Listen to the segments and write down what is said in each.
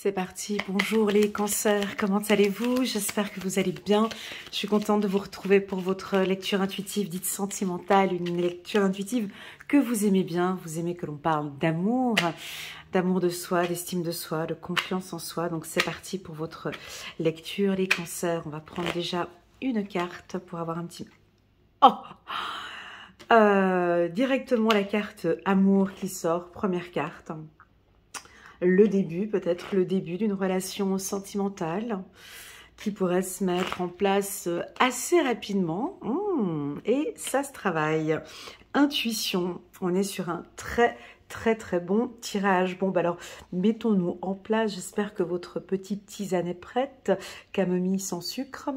C'est parti, bonjour les cancers, comment allez-vous? J'espère que vous allez bien. Je suis contente de vous retrouver pour votre lecture intuitive dite sentimentale, une lecture intuitive que vous aimez bien. Vous aimez que l'on parle d'amour, d'amour de soi, d'estime de soi, de confiance en soi. Donc c'est parti pour votre lecture les cancers. On va prendre déjà une carte pour avoir un petit... Oh directement la carte amour qui sort, première carte. Le début, peut-être le début d'une relation sentimentale qui pourrait se mettre en place assez rapidement. Et ça se travaille. Intuition, on est sur un très bon tirage. Bon, bah alors, mettons-nous en place. J'espère que votre petite tisane est prête. Camomille sans sucre.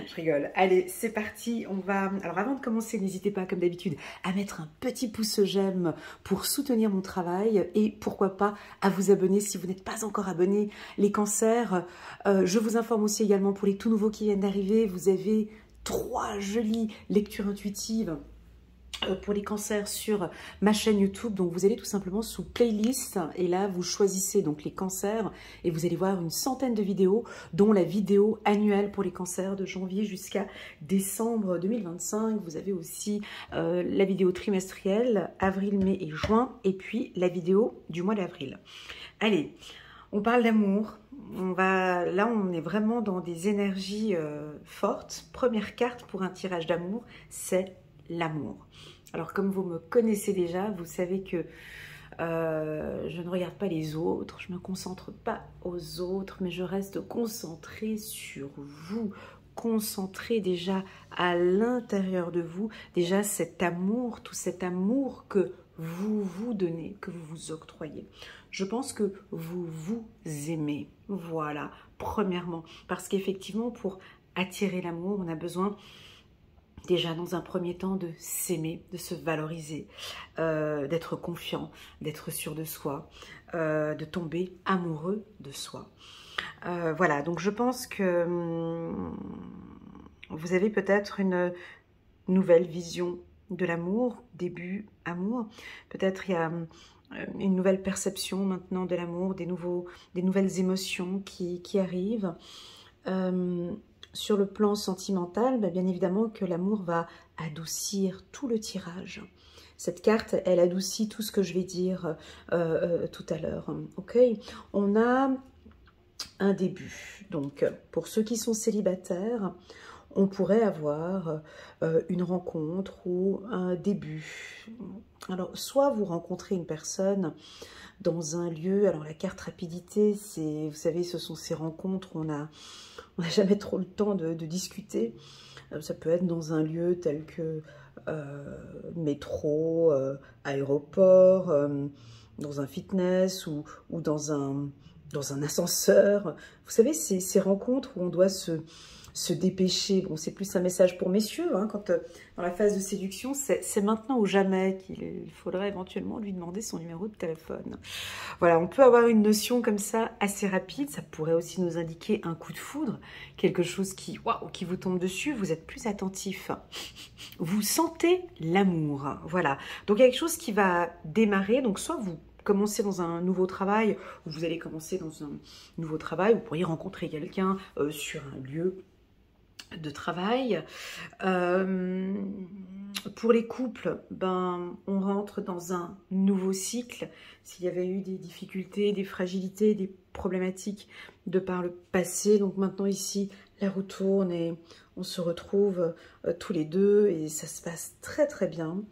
Je rigole. Allez, c'est parti. On va... Alors, avant de commencer, n'hésitez pas, comme d'habitude, à mettre un petit pouce j'aime pour soutenir mon travail et pourquoi pas à vous abonner si vous n'êtes pas encore abonné. Les cancers, je vous informe aussi également pour les tout nouveaux qui viennent d'arriver, vous avez 3 jolies lectures intuitives pour les cancers sur ma chaîne YouTube. Donc vous allez tout simplement sous playlist et là vous choisissez donc les cancers et vous allez voir une centaine de vidéos dont la vidéo annuelle pour les cancers de janvier jusqu'à décembre 2025. Vous avez aussi la vidéo trimestrielle avril, mai et juin et puis la vidéo du mois d'avril. Allez, on parle d'amour. Là, on est vraiment dans des énergies fortes. Première carte pour un tirage d'amour, c'est l'amour. Alors, comme vous me connaissez déjà, vous savez que je ne regarde pas les autres, je ne me concentre pas aux autres, mais je reste concentrée sur vous, concentrée déjà à l'intérieur de vous, déjà cet amour, tout cet amour que vous vous donnez, que vous vous octroyez. Je pense que vous vous aimez, voilà, premièrement, parce qu'effectivement, pour attirer l'amour, on a besoin déjà dans un premier temps de s'aimer, de se valoriser, d'être confiant, d'être sûr de soi, de tomber amoureux de soi. Voilà, donc je pense que vous avez peut-être une nouvelle vision de l'amour, début amour. Peut-être il y a une nouvelle perception maintenant de l'amour, des nouvelles émotions qui arrivent. Sur le plan sentimental, bien évidemment que l'amour va adoucir tout le tirage. Cette carte, elle adoucit tout ce que je vais dire tout à l'heure. Ok, on a un début. Donc, pour ceux qui sont célibataires, on pourrait avoir une rencontre ou un début. Alors, soit vous rencontrez une personne dans un lieu, alors la carte rapidité, c'est, vous savez, ce sont ces rencontres où on n'a jamais trop le temps de discuter. Ça peut être dans un lieu tel que métro, aéroport, dans un fitness ou dans un ascenseur. Vous savez, ces rencontres où on doit se dépêcher. Bon, c'est plus un message pour messieurs, hein, quand dans la phase de séduction, c'est maintenant ou jamais qu'il faudrait éventuellement lui demander son numéro de téléphone. Voilà, on peut avoir une notion comme ça assez rapide. Ça pourrait aussi nous indiquer un coup de foudre, quelque chose qui vous tombe dessus. Vous êtes plus attentif. Vous sentez l'amour. Voilà. Donc, il y a quelque chose qui va démarrer. Donc, soit vous commencez dans un nouveau travail, ou vous allez commencer dans un nouveau travail, vous pourriez rencontrer quelqu'un sur un lieu de travail. Pour les couples, on rentre dans un nouveau cycle. S'il y avait eu des difficultés, des fragilités, des problématiques de par le passé, donc maintenant ici, la roue tourne et on se retrouve tous les deux et ça se passe très bien.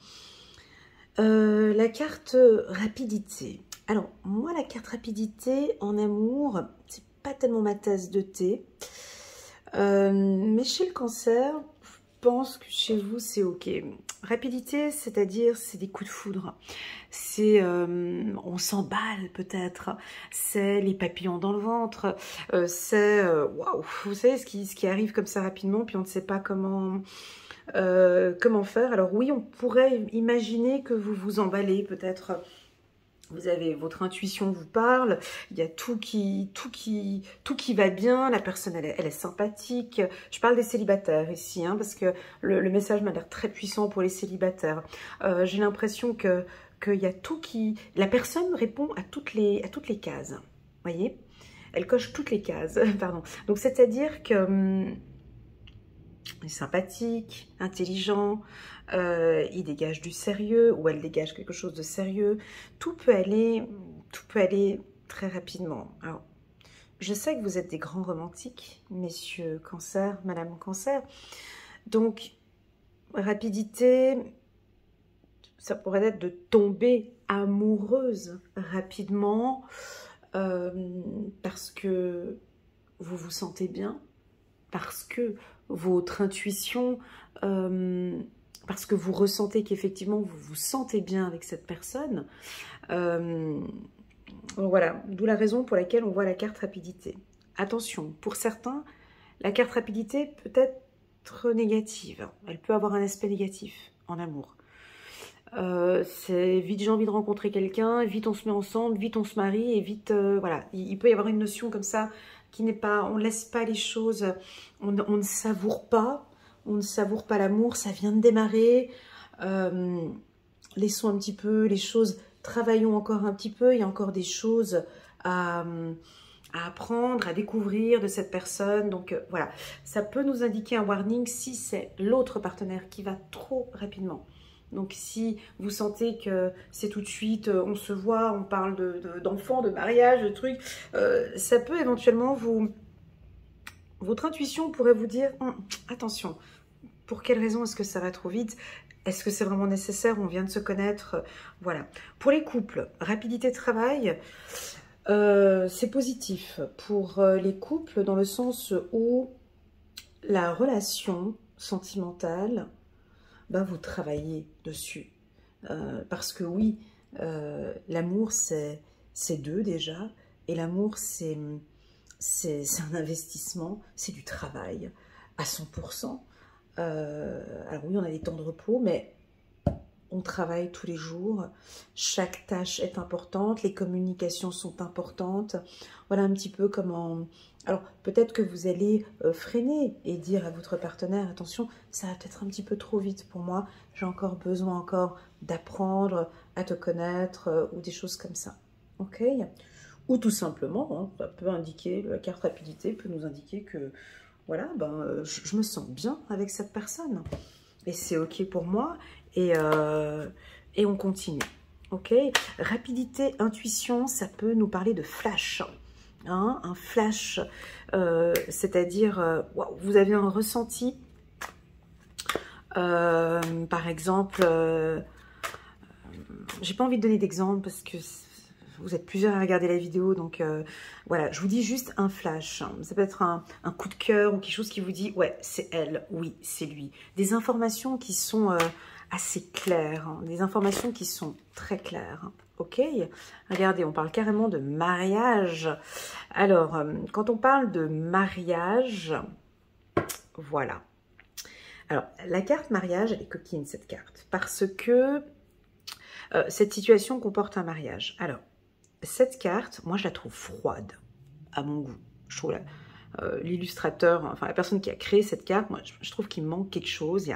La carte rapidité. Alors, moi, la carte rapidité en amour, c'est pas tellement ma tasse de thé. Mais chez le cancer, je pense que chez vous, c'est ok. Rapidité, c'est-à-dire, c'est des coups de foudre. C'est, on s'emballe peut-être. C'est les papillons dans le ventre. C'est, waouh, vous savez, ce qui arrive comme ça rapidement, puis on ne sait pas comment faire. Alors oui, on pourrait imaginer que vous vous emballez peut-être. Vous avez votre intuition vous parle, il y a tout qui va bien, la personne elle est sympathique. Je parle des célibataires ici, hein, parce que le message m'a l'air très puissant pour les célibataires. J'ai l'impression qu'il y a tout qui... La personne répond à toutes les cases. voyez? Elle coche toutes les cases, pardon. Donc, c'est-à-dire que il est sympathique, intelligent, il dégage du sérieux, ou elle dégage quelque chose de sérieux. Tout peut aller très rapidement. Alors, je sais que vous êtes des grands romantiques, messieurs Cancer, Madame Cancer. Donc, rapidité, ça pourrait être de tomber amoureuse rapidement parce que vous vous sentez bien, parce que votre intuition, parce que vous ressentez qu'effectivement vous vous sentez bien avec cette personne. Voilà, d'où la raison pour laquelle on voit la carte rapidité. Attention, pour certains, la carte rapidité peut être négative. Elle peut avoir un aspect négatif en amour. C'est vite j'ai envie de rencontrer quelqu'un, vite on se met ensemble, vite on se marie et vite voilà. Il peut y avoir une notion comme ça qui n'est pas, on ne laisse pas les choses, on ne savoure pas, l'amour, ça vient de démarrer. Laissons un petit peu les choses, travaillons encore un petit peu, il y a encore des choses à apprendre, à découvrir de cette personne. Donc voilà, ça peut nous indiquer un warning si c'est l'autre partenaire qui va trop rapidement. Donc si vous sentez que c'est tout de suite, on se voit, on parle d'enfants, de mariage, de trucs, ça peut éventuellement votre intuition pourrait vous dire, attention, pour quelle raison est-ce que ça va trop vite? Est-ce que c'est vraiment nécessaire? On vient de se connaître, voilà. Pour les couples, rapidité de travail, c'est positif pour les couples dans le sens où la relation sentimentale, ben vous travaillez dessus. Parce que oui, l'amour c'est deux déjà, et l'amour c'est un investissement, c'est du travail à 100%. Alors oui, on a des temps de repos, mais on travaille tous les jours. Chaque tâche est importante, les communications sont importantes. Voilà un petit peu comment... Alors peut-être que vous allez freiner et dire à votre partenaire, attention, ça va peut-être un petit peu trop vite pour moi, j'ai encore besoin d'apprendre à te connaître ou des choses comme ça. Ok? Ou tout simplement, ça peut indiquer, la carte rapidité peut nous indiquer que voilà, je me sens bien avec cette personne. Et c'est ok pour moi. Et on continue. Ok? Rapidité, intuition, ça peut nous parler de flash. Hein? Un flash, c'est-à-dire, vous avez un ressenti. Par exemple, j'ai pas envie de donner d'exemple parce que vous êtes plusieurs à regarder la vidéo, donc voilà, je vous dis juste un flash. Ça peut être un coup de cœur ou quelque chose qui vous dit, ouais, c'est elle, oui, c'est lui. Des informations qui sont assez claires, hein, des informations qui sont très claires. Ok? Regardez, on parle carrément de mariage. Alors, quand on parle de mariage, voilà. Alors, la carte mariage, elle est coquine, cette carte, parce que cette situation comporte un mariage. Alors, cette carte, moi, je la trouve froide, à mon goût. Je trouve l'illustrateur, enfin, la personne qui a créé cette carte, moi, je trouve qu'il manque quelque chose.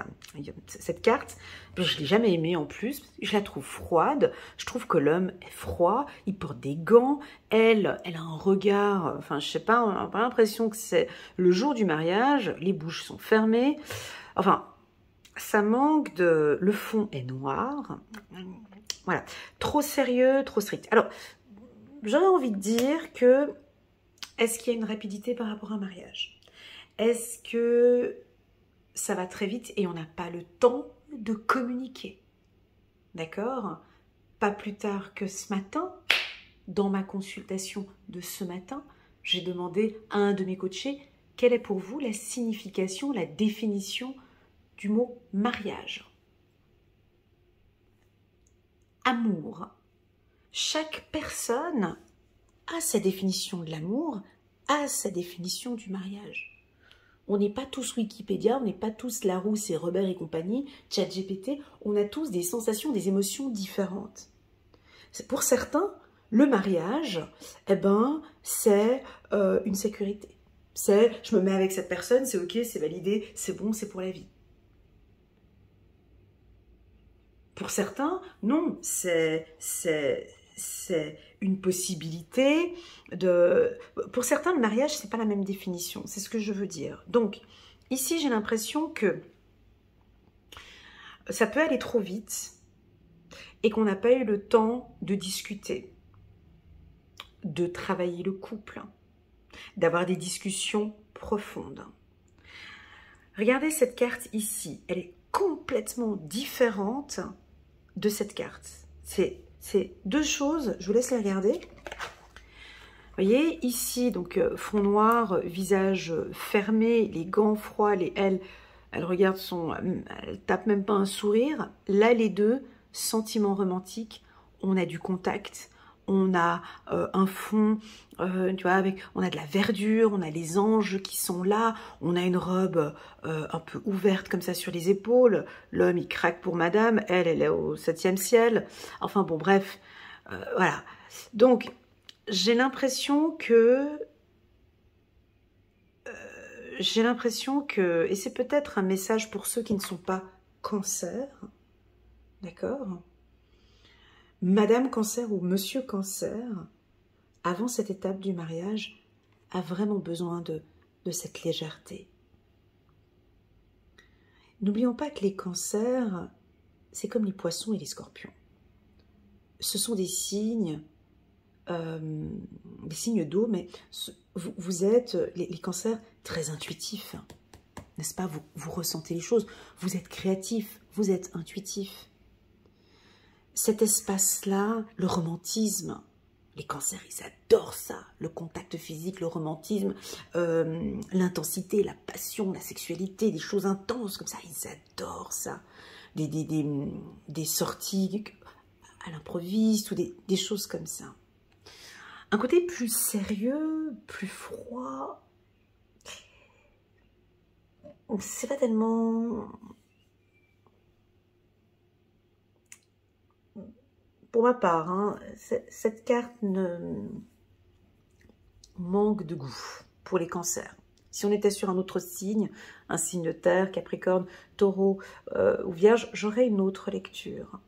Cette carte, je ne l'ai jamais aimée en plus. Je la trouve froide. Je trouve que l'homme est froid. Il porte des gants. Elle a un regard, enfin, je sais pas, on a l'impression que c'est le jour du mariage. Les bouches sont fermées. Enfin, ça manque de... Le fond est noir. Voilà. Trop sérieux, trop strict. Alors, j'aurais envie de dire que, est-ce qu'il y a une rapidité par rapport à un mariage? Est-ce que ça va très vite et on n'a pas le temps de communiquer? D'accord? Pas plus tard que ce matin, dans ma consultation de ce matin, j'ai demandé à un de mes coachés, quelle est pour vous la signification, la définition du mot mariage? Amour. Chaque personne a sa définition de l'amour, a sa définition du mariage. On n'est pas tous Wikipédia, on n'est pas tous Larousse et Robert et compagnie, ChatGPT, on a tous des sensations, des émotions différentes. Pour certains, le mariage, eh ben, c'est une sécurité. C'est, je me mets avec cette personne, c'est ok, c'est validé, c'est bon, c'est pour la vie. Pour certains, non, c'est c'est une possibilité de... Pour certains, le mariage, c'est pas la même définition. C'est ce que je veux dire. Donc, ici, j'ai l'impression que ça peut aller trop vite et qu'on n'a pas eu le temps de discuter, de travailler le couple, d'avoir des discussions profondes. Regardez cette carte ici. Elle est complètement différente de cette carte. C'est deux choses, je vous laisse les regarder. Vous voyez, ici, donc fond noir, visage fermé, les gants froids, elle regarde elle tape même pas un sourire. Là, les deux, sentiments romantiques, on a du contact, on a un fond, tu vois, on a de la verdure, on a les anges qui sont là, on a une robe un peu ouverte comme ça sur les épaules. L'homme, il craque pour madame, elle est au 7e ciel. Enfin bon, bref, voilà. Donc, j'ai l'impression que, et c'est peut-être un message pour ceux qui ne sont pas cancer, d'accord ? Madame Cancer ou Monsieur Cancer, avant cette étape du mariage, a vraiment besoin de cette légèreté. N'oublions pas que les cancers, c'est comme les poissons et les scorpions. Ce sont des signes d'eau, mais vous êtes, les cancers, très intuitifs, n'est-ce pas? Vous ressentez les choses, vous êtes créatif, vous êtes intuitif. Cet espace-là, le romantisme, les cancers, ils adorent ça, le contact physique, le romantisme, l'intensité, la passion, la sexualité, des choses intenses comme ça, ils adorent ça. Des sorties à l'improviste ou des choses comme ça. Un côté plus sérieux, plus froid, c'est pas tellement... Pour ma part, hein, cette carte manque de goût pour les cancers. Si on était sur un autre signe, un signe de terre, Capricorne, Taureau ou Vierge, j'aurais une autre lecture.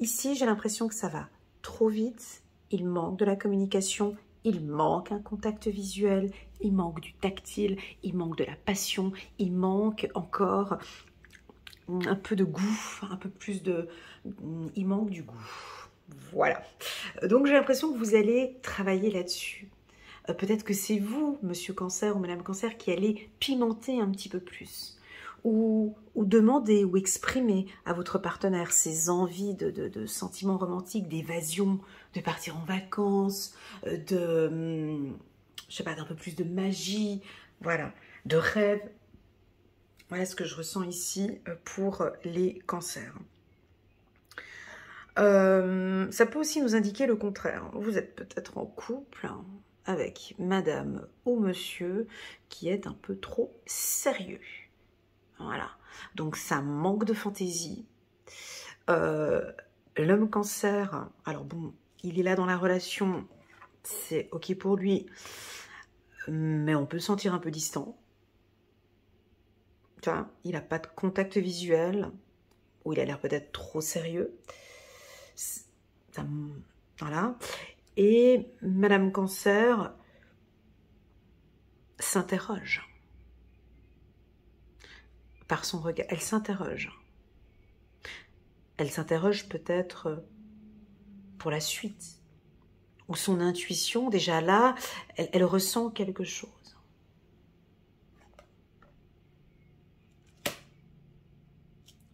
Ici, j'ai l'impression que ça va trop vite, il manque de la communication, il manque un contact visuel, il manque du tactile, il manque de la passion, il manque encore un peu de goût, un peu plus de... Il manque du goût. Voilà. Donc j'ai l'impression que vous allez travailler là-dessus. Peut-être que c'est vous, Monsieur Cancer ou Madame Cancer, qui allez pimenter un petit peu plus. Ou demander ou exprimer à votre partenaire ses envies de sentiments romantiques, d'évasion, de partir en vacances, je sais pas, d'un peu plus de magie, voilà, de rêve. Voilà ce que je ressens ici pour les cancers. Ça peut aussi nous indiquer le contraire. Vous êtes peut-être en couple avec madame ou monsieur qui est un peu trop sérieux. Voilà. Donc ça manque de fantaisie. L'homme cancer, alors bon, il est là dans la relation, c'est ok pour lui, mais on peut le sentir un peu distant. Tu vois, il n'a pas de contact visuel, ou il a l'air peut-être trop sérieux. Voilà. Et Madame Cancer s'interroge. Par son regard, elle s'interroge. Elle s'interroge peut-être pour la suite. Ou son intuition, déjà là, elle ressent quelque chose.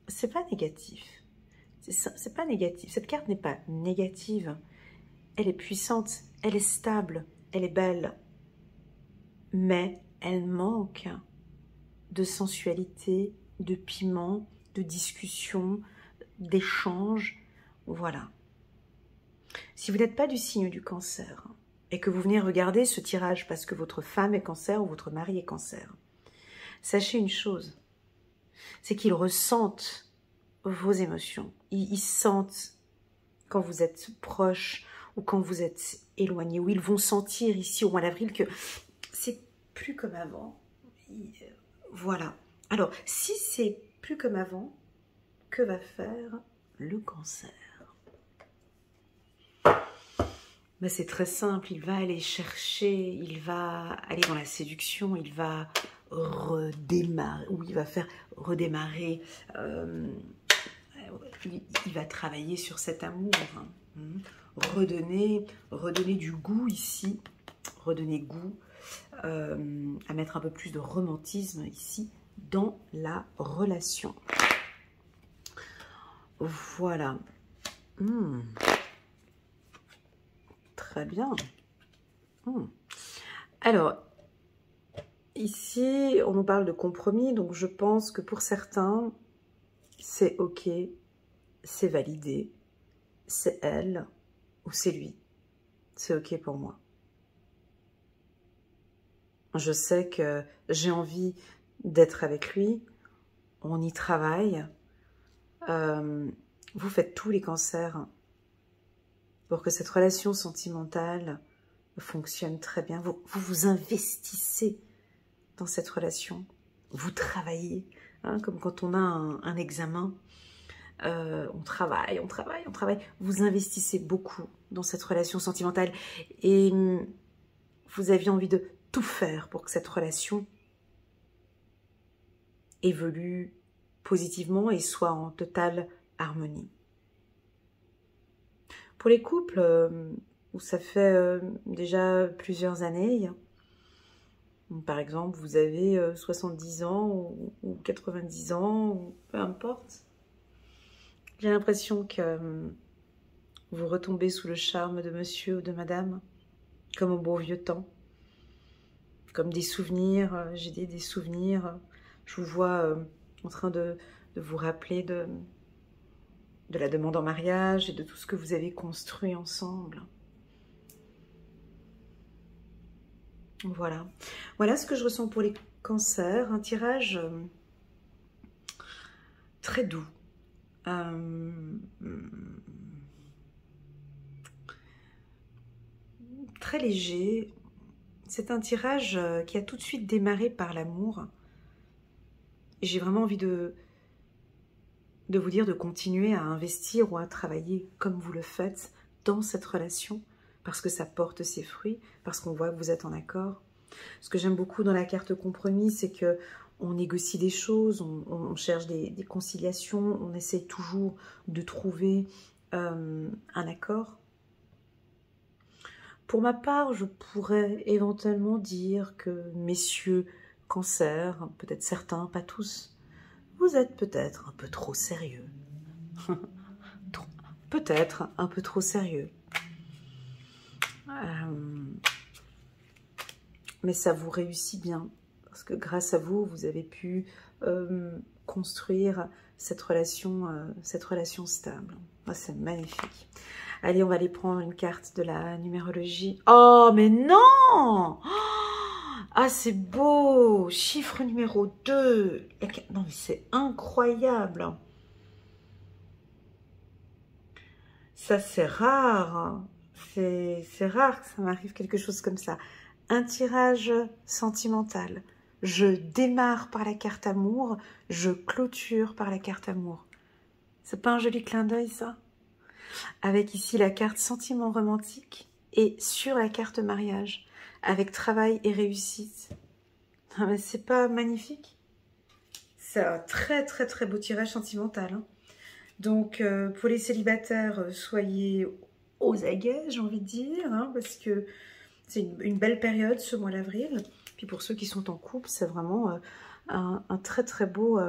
C'est pas négatif. C'est pas négatif. Cette carte n'est pas négative. Elle est puissante, elle est stable, elle est belle. Mais elle manque de sensualité, de piment, de discussion, d'échange. Voilà. Si vous n'êtes pas du signe du cancer et que vous venez regarder ce tirage parce que votre femme est cancer ou votre mari est cancer, sachez une chose, c'est qu'ils ressentent vos émotions. Ils sentent quand vous êtes proche ou quand vous êtes éloigné, ou ils vont sentir ici au mois d'avril que c'est plus comme avant. Voilà. Alors, si c'est plus comme avant, que va faire le cancer? Mais c'est très simple, il va aller chercher, il va aller dans la séduction, il va redémarrer, ou il va faire redémarrer, il va travailler sur cet amour, redonner du goût ici, redonner goût, à mettre un peu plus de romantisme ici dans la relation. Voilà. Très bien. Alors, ici, on nous parle de compromis, donc je pense que pour certains, c'est ok, c'est validé, c'est elle ou c'est lui. C'est ok pour moi. Je sais que j'ai envie d'être avec lui, on y travaille. Vous faites tous les cancers pour que cette relation sentimentale fonctionne très bien. Vous investissez dans cette relation. Vous travaillez, hein, comme quand on a un examen. On travaille. Vous investissez beaucoup dans cette relation sentimentale. Et vous aviez envie de tout faire pour que cette relation évolue positivement et soit en totale harmonie. Pour les couples où ça fait déjà plusieurs années, par exemple vous avez 70 ans ou 90 ans, ou peu importe, j'ai l'impression que vous retombez sous le charme de monsieur ou de madame, comme au bon vieux temps, comme des souvenirs, j'ai des souvenirs, je vous vois en train de vous rappeler de la demande en mariage et de tout ce que vous avez construit ensemble. Voilà. Voilà ce que je ressens pour les cancers. Un tirage très doux. Très léger. C'est un tirage qui a tout de suite démarré par l'amour. Et j'ai vraiment envie de vous dire de continuer à investir ou à travailler comme vous le faites dans cette relation, parce que ça porte ses fruits, parce qu'on voit que vous êtes en accord. Ce que j'aime beaucoup dans la carte compromis, c'est que on négocie des choses, on cherche des conciliations, on essaie toujours de trouver un accord. Pour ma part, je pourrais éventuellement dire que messieurs cancer, peut-être certains, pas tous, vous êtes peut-être un peu trop sérieux. Peut-être un peu trop sérieux. Mais ça vous réussit bien. Parce que grâce à vous, vous avez pu construire cette relation stable. Oh, c'est magnifique. Allez, on va aller prendre une carte de la numérologie. Oh, mais non! Ah, c'est beau! Chiffre numéro 2. Non, mais c'est incroyable. Ça, c'est rare. C'est rare que ça m'arrive quelque chose comme ça. Un tirage sentimental. Je démarre par la carte amour, je clôture par la carte amour. C'est pas un joli clin d'œil, ça? Avec ici la carte sentiment romantique et sur la carte mariage, avec travail et réussite. Ah, mais c'est pas magnifique? C'est un très très très beau tirage sentimental. Hein. Donc pour les célibataires, soyez aux aguets, j'ai envie de dire, hein, parce que c'est une belle période ce mois d'avril. Puis pour ceux qui sont en couple, c'est vraiment un très très beau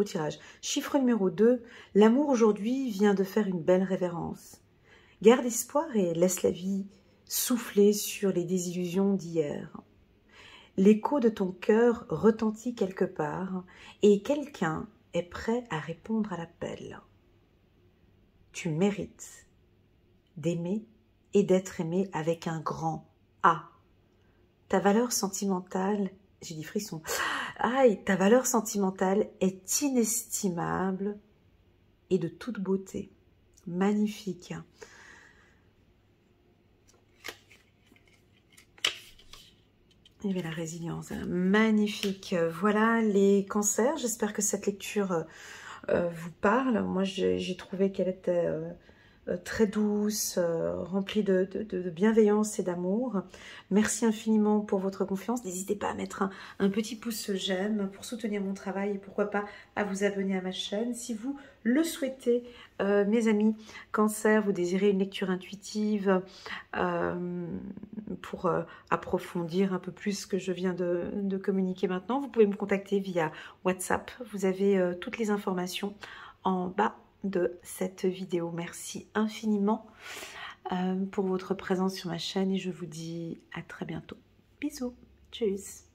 tirage. Chiffre numéro 2, l'amour aujourd'hui vient de faire une belle révérence. Garde espoir et laisse la vie souffler sur les désillusions d'hier. L'écho de ton cœur retentit quelque part et quelqu'un est prêt à répondre à l'appel. Tu mérites d'aimer et d'être aimé avec un grand A. Ta valeur sentimentale, j'ai dit frisson, aïe, ta valeur sentimentale est inestimable et de toute beauté. Magnifique. Il y avait la résilience. Magnifique. Voilà les cancers. J'espère que cette lecture vous parle. Moi, j'ai trouvé qu'elle était très douce, remplie de bienveillance et d'amour. Merci infiniment pour votre confiance. N'hésitez pas à mettre un petit pouce j'aime pour soutenir mon travail et pourquoi pas à vous abonner à ma chaîne. Si vous le souhaitez, mes amis Cancer, vous désirez une lecture intuitive pour approfondir un peu plus ce que je viens de communiquer maintenant, vous pouvez me contacter via WhatsApp. Vous avez toutes les informations en bas de cette vidéo. Merci infiniment pour votre présence sur ma chaîne et je vous dis à très bientôt. Bisous, tchuss.